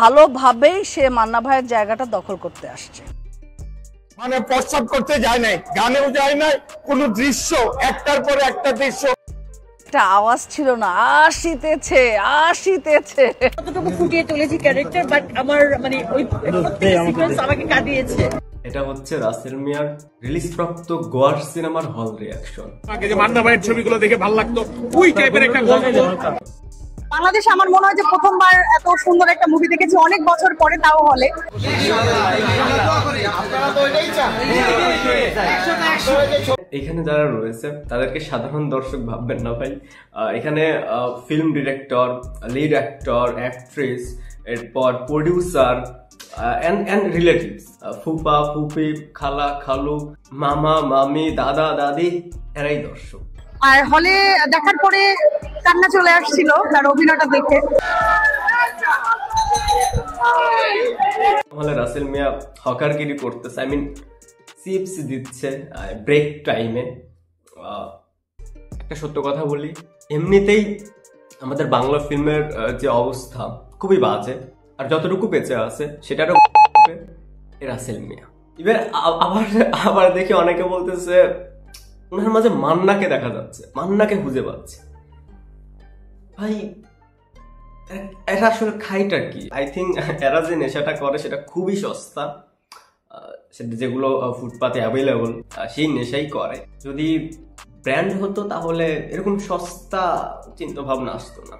ভালোভাবেই সে মান্না ভাইয়ের জায়গাটা দখল করতে আসছে। মানে প্রস্তাব করতে যায় নাই, গানেও যায় নাই, কোনো দৃশ্য একটার পর একটা দৃশ্য, একটা আওয়াজ ছিল না, আসিতেছে আসিতেছে। কতটুকু ফুটিয়ে তুলেছি ক্যারেক্টার, বাট আমার মানে ওই সিকোয়েন্স আমাকে কাটিয়েছে। এটা হচ্ছে রাসেল মিয়ার রিলিজপ্রাপ্ত গোয়ার সিনেমার হল রিঅ্যাকশন। আগে যে মান্না ভাইয়ের ছবিগুলো দেখে ভালো লাগতো, ওই টাইপের একটা গল্প। বাংলাদেশে আমার মনে হয় যে প্রথমবার এত সুন্দর একটা মুভি দেখেছি অনেক বছর পরে, তাও হলে। এখানে যারা রয়েছে তাদেরকে সাধারণ দর্শক ভাববেন না ভাই। এখানে film director, lead actor, actress, এরপর প্রডিউসার and relatives, ফুপা ফুপি, খালা খালু, মামা মামি, দাদা দাদি, এরাই দর্শক। আর হলে দেখার পরে কান্না চলে আসছিল তার অভিনয়টা দেখে। তাহলে রাসেল মিয়া হকারগিরি করতেছে, আই মিন চিপস দিচ্ছে ব্রেক টাইমে। একটা সত্য কথা বলি, এমনিতেই আমাদের বাংলা ফিল্মের যে অবস্থা খুবই বাজে, আর যতটুকু বেঁচে আছে সেটারও রাসেল মিয়া। এবার আবার দেখি অনেকে বলতেছে ওনার মাঝে মান্নাকে দেখা যাচ্ছে, মান্নাকে খুঁজে পাচ্ছে। ভাই এরা আসলে খাইটা কি? আই থিঙ্ক এরা যে নেশাটা করে সেটা খুবই সস্তা, সেটা যেগুলো ফুটপাতে অ্যাভেলেবল সেই নেশাই করে। যদি ব্র্যান্ড হতো তাহলে এরকম সস্তা চিন্তা ভাবনা আসতো না।